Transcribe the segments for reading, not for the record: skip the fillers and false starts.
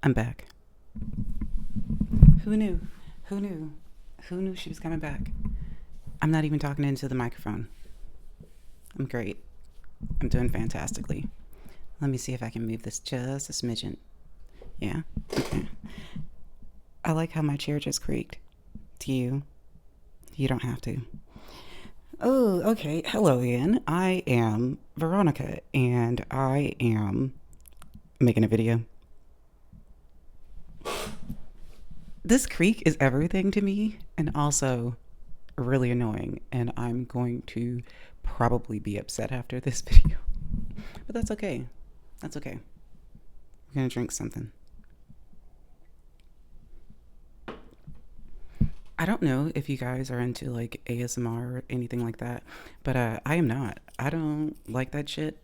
I'm back. Who knew? Who knew? Who knew she was coming back? I'm not even talking into the microphone. I'm great. I'm doing fantastically. Let me see if I can move this just a smidgen. Yeah? Okay. I like how my chair just creaked. Do you? You don't have to. Oh, okay. Hello again. I am Veronica, and I am making a video. This creak is everything to me, and also really annoying, and I'm going to probably be upset after this video. But that's okay. That's okay. We're gonna drink something. I don't know if you guys are into like ASMR or anything like that, but I am not. I don't like that shit.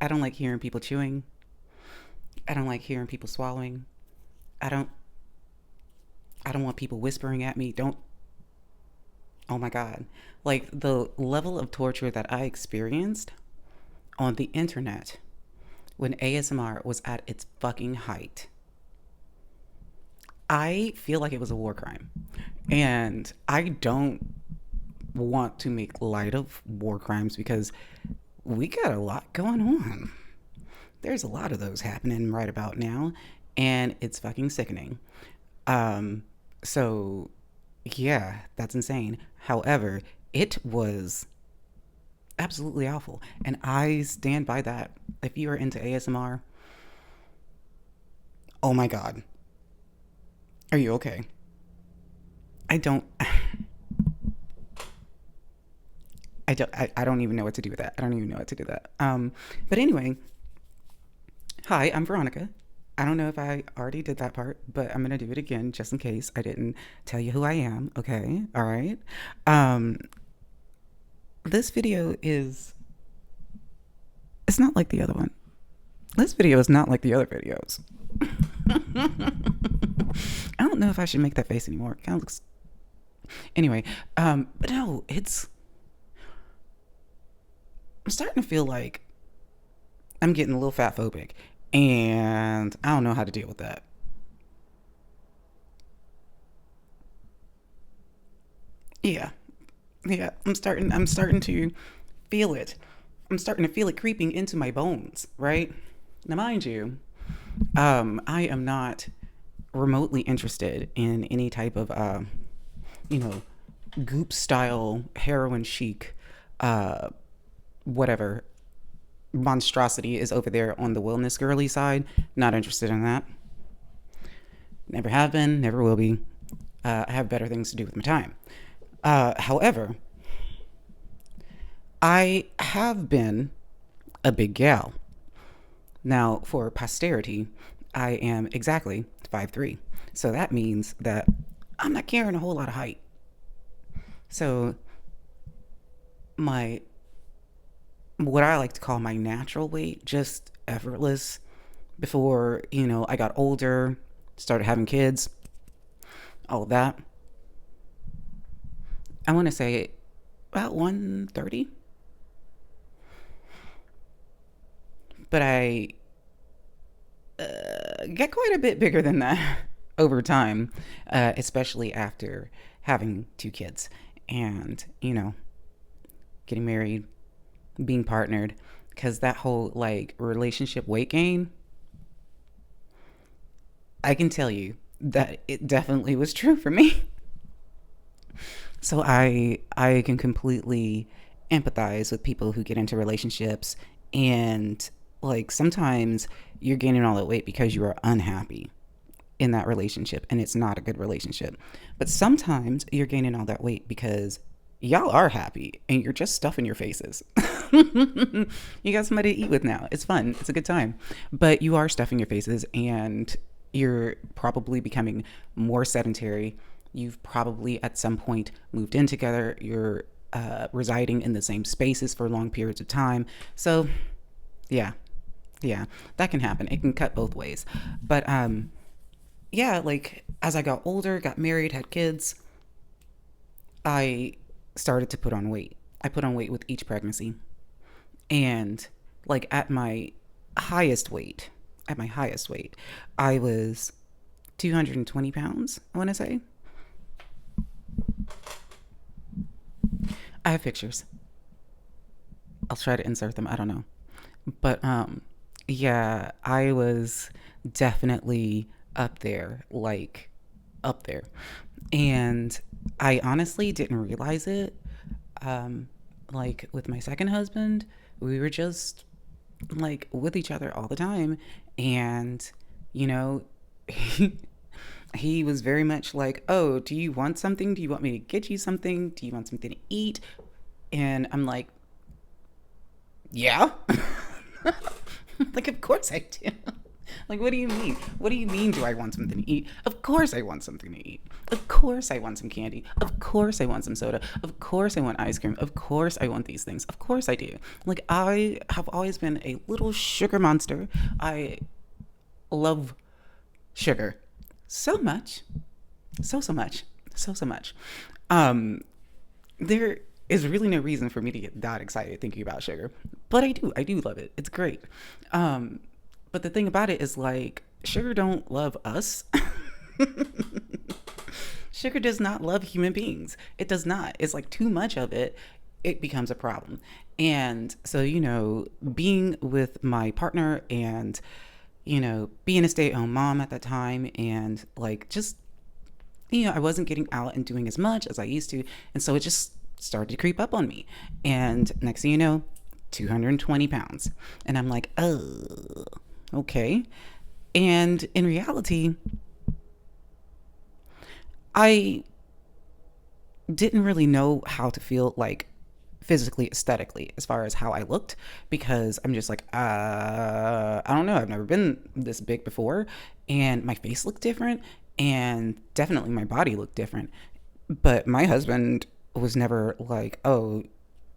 I don't like hearing people chewing. I don't like hearing people swallowing. I don't I don't want people whispering at me. Don't Oh my god. Like the level of torture that I experienced on the internet when ASMR was at its fucking height. I feel like it was a war crime. And I don't want to make light of war crimes because we got a lot going on. There's a lot of those happening right about now, and it's fucking sickening. Um, so yeah, that's insane. However, it was absolutely awful, and I stand by that. If you are into ASMR, oh my god, are you okay? I don't. I don't even know what to do with that. I don't even know what to do with that. But anyway, hi, I'm Veronica. I don't know if I already did that part, but I'm gonna do it again just in case I didn't tell you who I am. Okay, all right. Um, this video is it's not like the other one. This video is not like the other videos. I don't know if I should make that face anymore. It kind of looks anyway. But no, it's I'm starting to feel like I'm getting a little fat phobic, and I don't know how to deal with that. Yeah, yeah, I'm starting to feel it. I'm starting to feel it creeping into my bones, right? Now, mind you, I am not remotely interested in any type of, you know, goop style heroin chic, uh, whatever monstrosity is over there on the wellness girly side. Not interested in that. Never have been, never will be. I have better things to do with my time. However, I have been a big gal. Now, for posterity, I am exactly 5'3". So that means that I'm not carrying a whole lot of height. So my what I like to call my natural weight, just effortless before, I got older, started having kids, all of that. I want to say about 130, but I get quite a bit bigger than that over time, especially after having two kids and, getting married, being partnered, because that whole like relationship weight gain, I can tell you that it definitely was true for me. So I can completely empathize with people who get into relationships and like sometimes you're gaining all that weight because you are unhappy in that relationship and it's not a good relationship. But sometimes you're gaining all that weight because y'all are happy and you're just stuffing your faces. You got somebody to eat with now. It's fun. It's a good time. But you are stuffing your faces and you're probably becoming more sedentary. You've probably at some point moved in together. You're residing in the same spaces for long periods of time. So, yeah, yeah, that can happen. It can cut both ways. But yeah, like as I got older, got married, had kids, I started to put on weight. I put on weight with each pregnancy. And like at my highest weight, at my highest weight, I was 220 pounds, I want to say. I have pictures. I'll try to insert them. I don't know. But yeah, I was definitely up there, like up there. And I honestly didn't realize it. Um like with my second husband, we were just like with each other all the time, and you know, he, he was very much like, "Oh, do you want something? Do you want me to get you something? Do you want something to eat?" And I'm like, "Yeah." Like, of course I do. Like, what do you mean? What do you mean, do I want something to eat? Of course I want something to eat. Of course I want some candy. Of course I want some soda. Of course I want ice cream. Of course I want these things. Of course I do. Like, I have always been a little sugar monster. I love sugar so much. So much. So much. Um, there is really no reason for me to get that excited thinking about sugar, but I do love it. It's great. um but the thing about it is, like, sugar don't love us. Sugar does not love human beings. It does not. It's like too much of it, it becomes a problem. And so, being with my partner, and being a stay-at-home mom at that time, and like, just, I wasn't getting out and doing as much as I used to. And so it just started to creep up on me. And next thing you know, 220 pounds. And I'm like, oh, okay. And in reality, I didn't really know how to feel, like, physically, aesthetically, as far as how I looked, because I'm just like, I don't know. I've never been this big before. And my face looked different. And definitely my body looked different. But my husband was never like, oh,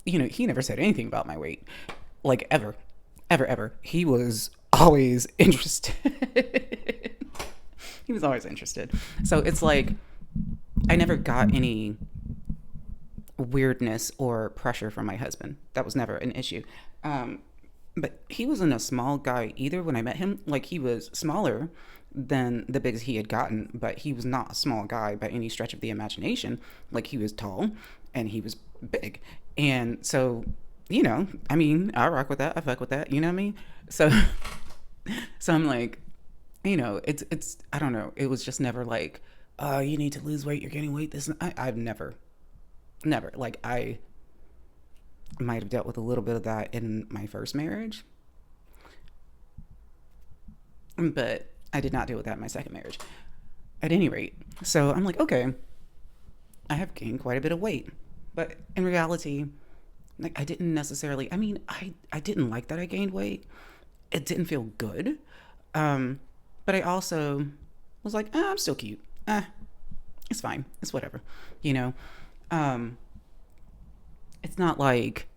he never said anything about my weight, like, ever, ever, ever. He was always interested. He was always interested. So it's like, I never got any weirdness or pressure from my husband. That was never an issue. Um, but he wasn't a small guy either when I met him. Like, he was smaller than the biggest he had gotten, but he was not a small guy by any stretch of the imagination. Like, he was tall and he was big. And so, I mean, I rock with that. I fuck with that. You know what I mean? So, so I'm like, it's, I don't know. It was just never like, you need to lose weight. You're gaining weight. I've never, like, I might have dealt with a little bit of that in my first marriage, but I did not deal with that in my second marriage, at any rate. So I'm like, okay, I have gained quite a bit of weight. But in reality, like, I didn't necessarily, I mean, I didn't like that I gained weight. It didn't feel good. Um, but I also was like, I'm still cute. It's fine. It's whatever. You know? Um, it's not like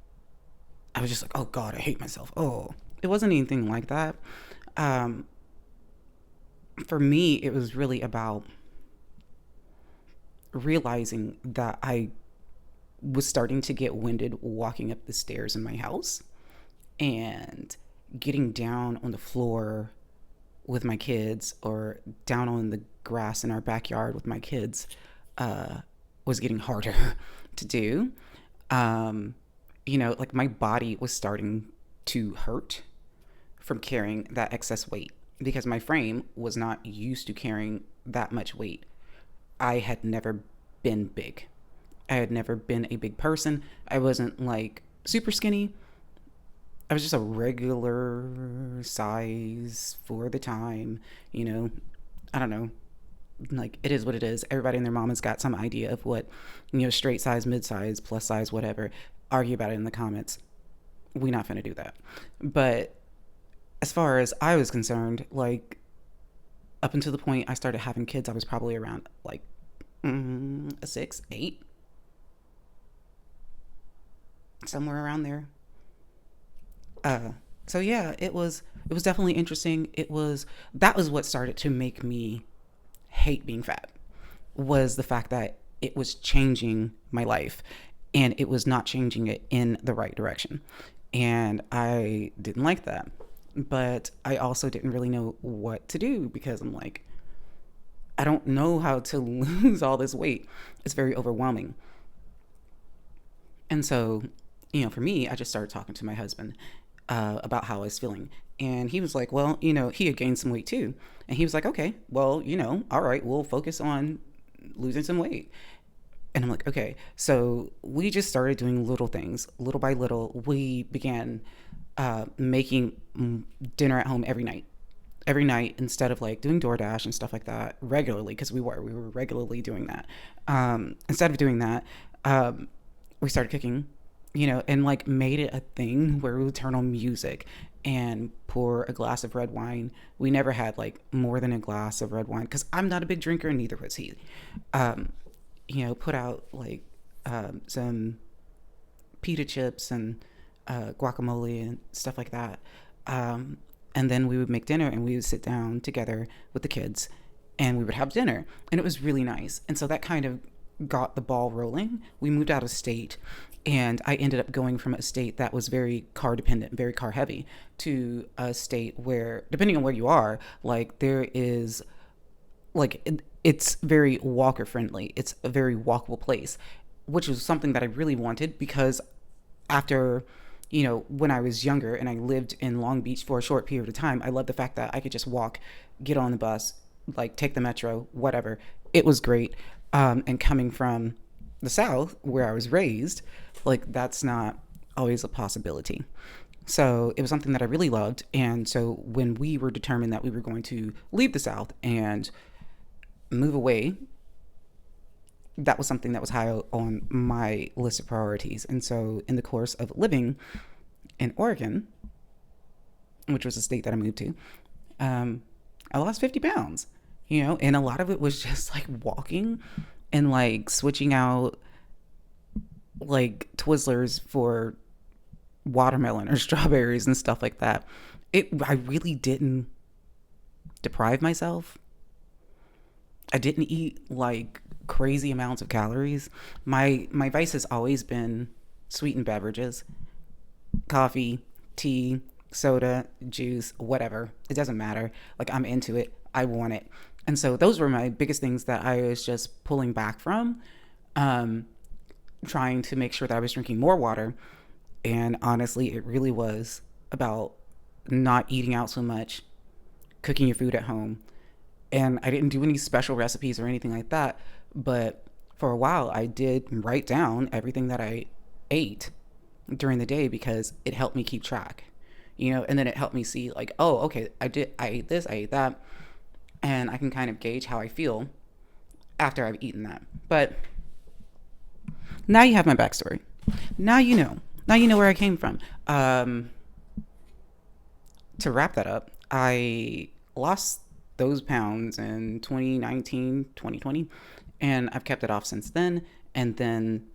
I was just like, oh God, I hate myself. Oh, it wasn't anything like that. Um, for me, it was really about realizing that I was starting to get winded walking up the stairs in my house, and getting down on the floor with my kids, or down on the grass in our backyard with my kids, was getting harder to do. Um, like, my body was starting to hurt from carrying that excess weight, because my frame was not used to carrying that much weight. I had never been big. I had never been a big person. I wasn't like super skinny. I was just a regular size for the time, you know. I don't know. Like, it is what it is. Everybody and their mom has got some idea of what, straight size, mid size, plus size, whatever. Argue about it in the comments. We not finna do that. But as far as I was concerned, like, up until the point I started having kids, I was probably around like a 6, 8, somewhere around there. Uh, so yeah, it was definitely interesting. That was what started to make me hate being fat, was the fact that it was changing my life, and it was not changing it in the right direction. And I didn't like that. but I also didn't really know what to do because I'm like, I don't know how to lose all this weight. It's very overwhelming. And so, for me, I just started talking to my husband about how I was feeling. And he was like, well, he had gained some weight too. And he was like, okay, well, all right, we'll focus on losing some weight. And I'm like, okay. So we just started doing little things. Little by little, we began making dinner at home every night. Every night, instead of like doing DoorDash and stuff like that regularly, because we were regularly doing that. Instead of doing that, um, we started cooking, and like made it a thing where we would turn on music and pour a glass of red wine. We never had like more than a glass of red wine because I'm not a big drinker and neither was he. Um, put out like some pita chips and guacamole and stuff like that. Um, and then we would make dinner and we would sit down together with the kids and we would have dinner. And it was really nice. And so that kind of got the ball rolling. We moved out of state and I ended up going from a state that was very car dependent, very car heavy, to a state where, depending on where you are, like there is it's very walker friendly. It's a very walkable place, which was something that I really wanted because after when I was younger and I lived in Long Beach for a short period of time, I loved the fact that I could just walk, get on the bus, like take the metro, whatever. It was great. And coming from the South where I was raised, like that's not always a possibility. So it was something that I really loved. And so when we were determined that we were going to leave the South and move away, that was something that was high on my list of priorities. And so, in the course of living in Oregon, which was the state that I moved to, I lost 50 pounds, and a lot of it was just like walking and like switching out like Twizzlers for watermelon or strawberries and stuff like that. I really didn't deprive myself. I didn't eat like crazy amounts of calories. My vice has always been sweetened beverages, coffee, tea, soda, juice, whatever. It doesn't matter. Like I'm into it. I want it. And so those were my biggest things that I was just pulling back from, um, trying to make sure that I was drinking more water. And honestly, it really was about not eating out so much, cooking your food at home, and I didn't do any special recipes or anything like that. But for a while, I did write down everything that I ate during the day because it helped me keep track, and then it helped me see, like, oh, okay, I ate this, I ate that, and I can kind of gauge how I feel after I've eaten that. But now you have my backstory. Now you know. Now you know where I came from. To wrap that up, I lost those pounds in 2019, 2020, and I've kept it off since then. And then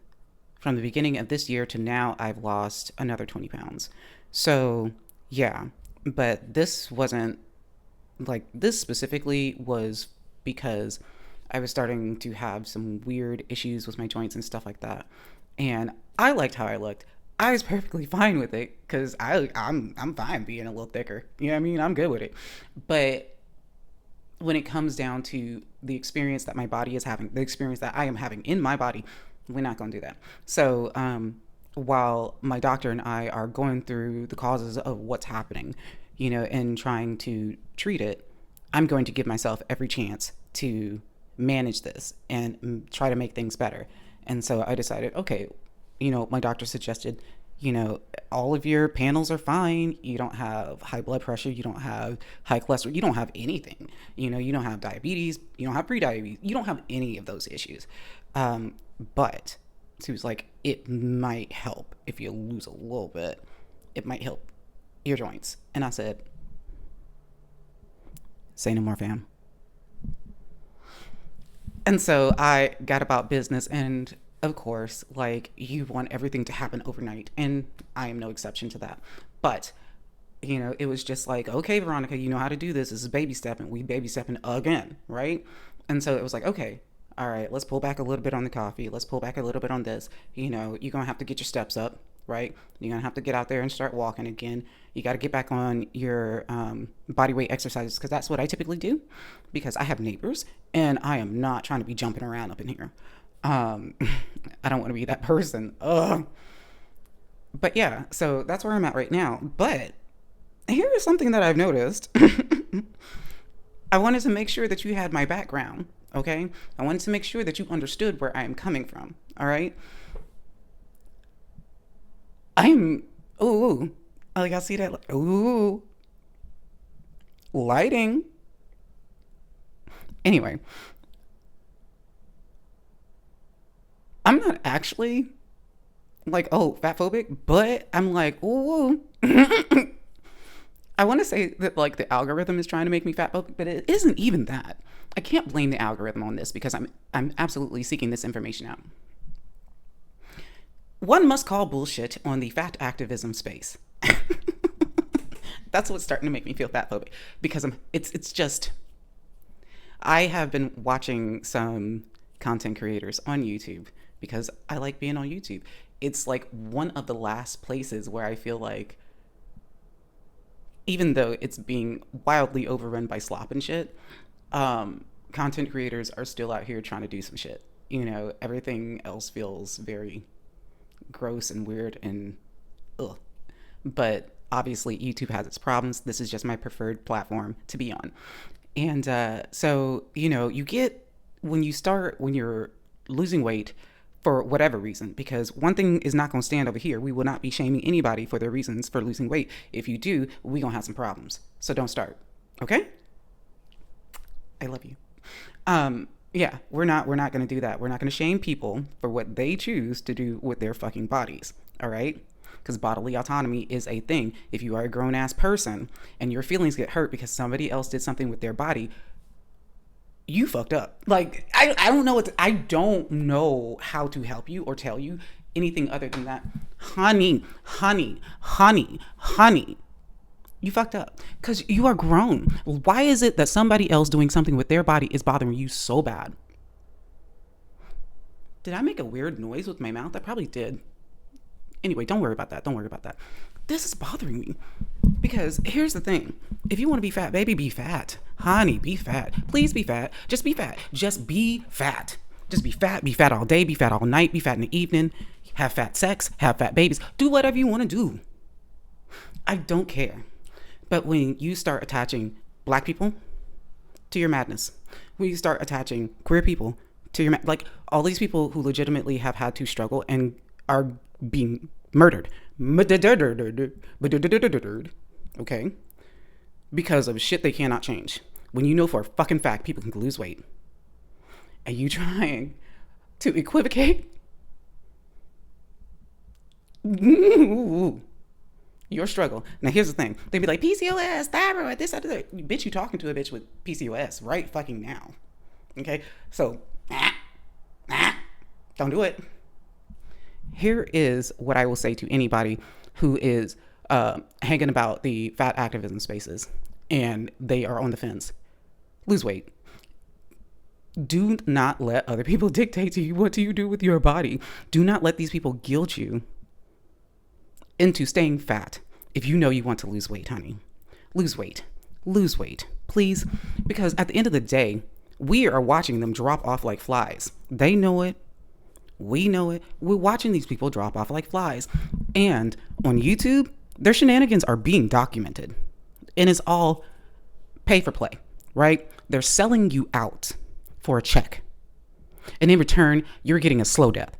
from the beginning of this year to now, I've lost another 20 pounds. So, yeah, but this wasn't like this specifically was because I was starting to have some weird issues with my joints and stuff like that. And I liked how I looked. I was perfectly fine with it because I'm fine being a little thicker. You know what I mean? I'm good with it. But when it comes down to the experience that my body is having, the experience that I am having in my body, we're not going to do that. So while my doctor and I are going through the causes of what's happening, and trying to treat it, I'm going to give myself every chance to manage this and try to make things better. And so I decided, okay, my doctor suggested, all of your panels are fine. You don't have high blood pressure. You don't have high cholesterol. You don't have anything. You don't have diabetes. You don't have prediabetes. You don't have any of those issues. But she was like, it might help if you lose a little bit. It might help your joints. And I said, say no more, fam. And so I got about business, and of course, like, you want everything to happen overnight, and I am no exception to that. But it was just like, okay, Veronica, you know how to do this. This is baby stepping. We baby stepping again, right? And so it was like, okay, all right, let's pull back a little bit on the coffee. Let's pull back a little bit on this. You're gonna have to get your steps up. right? You're gonna have to get out there and start walking again. You got to get back on your body weight exercises, because that's what I typically do, because I have neighbors and I am not trying to be jumping around up in here. I don't want to be that person. Ugh. But yeah, so that's where I'm at right now. But here is something that I've noticed. I wanted to make sure that you had my background, okay? I wanted to make sure that you understood where I am coming from, all right? I'm, ooh, like I see that, ooh, lighting. Anyway, I'm not actually like, oh, fat phobic, but I'm like, ooh. I want to say that like the algorithm is trying to make me fat phobic, but it isn't even that. I can't blame the algorithm on this, because I'm absolutely seeking this information out. One must call bullshit on the fat activism space. That's what's starting to make me feel fat phobic, because it's just, I have been watching some content creators on YouTube because I like being on YouTube. It's like one of the last places where I feel like, even though it's being wildly overrun by slop and shit, content creators are still out here trying to do some shit. You know, everything else feels very gross and weird and ugh. But obviously, YouTube has its problems. This is just my preferred platform to be on. And so, you know, you get, when you're losing weight for whatever reason, because one thing is not going to stand over here. We will not be shaming anybody for their reasons for losing weight. If you do, we going to have some problems. So don't start. Okay? I love you. Yeah, we're not going to do that. We're not going to shame people for what they choose to do with their fucking bodies. All right? Because bodily autonomy is a thing. If you are a grown ass person and your feelings get hurt because somebody else did something with their body, you fucked up. Like, I don't know I don't know how to help you or tell you anything other than that. Honey, you fucked up, because you are grown. Why is it that somebody else doing something with their body is bothering you so bad? Did I make a weird noise with my mouth? I probably did. Anyway, don't worry about that. This is bothering me, because here's the thing. If you want to be fat, baby, be fat. Honey, be fat. Please be fat. Just be fat. Just be fat. Just be fat. Be fat all day. Be fat all night. Be fat in the evening. Have fat sex. Have fat babies. Do whatever you want to do. I don't care. But when you start attaching black people to your madness, when you start attaching queer people to your like all these people who legitimately have had to struggle and are being murdered, okay, because of shit they cannot change. When you know for a fucking fact people can lose weight, and you trying to equivocate your struggle. Now here's the thing. They'd be like, PCOS, thyroid, this, that, that. Bitch, you talking to a bitch with PCOS right fucking now. Okay? So, don't do it. Here is what I will say to anybody who is hanging about the fat activism spaces and they are on the fence. Lose weight. Do not let other people dictate to you what do you do with your body. Do not let these people guilt you into staying fat. If you know you want to lose weight, honey, lose weight, please. Because at the end of the day, we are watching them drop off like flies. They know it. We know it. We're watching these people drop off like flies. And on YouTube, their shenanigans are being documented. And it's all pay for play, right? They're selling you out for a check. And in return, you're getting a slow death.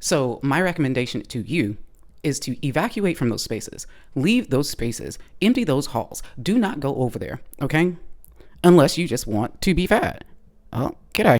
So my recommendation to you is to evacuate from those spaces. Leave those spaces. Empty those halls. Do not go over there, okay? Unless you just want to be fat. Oh,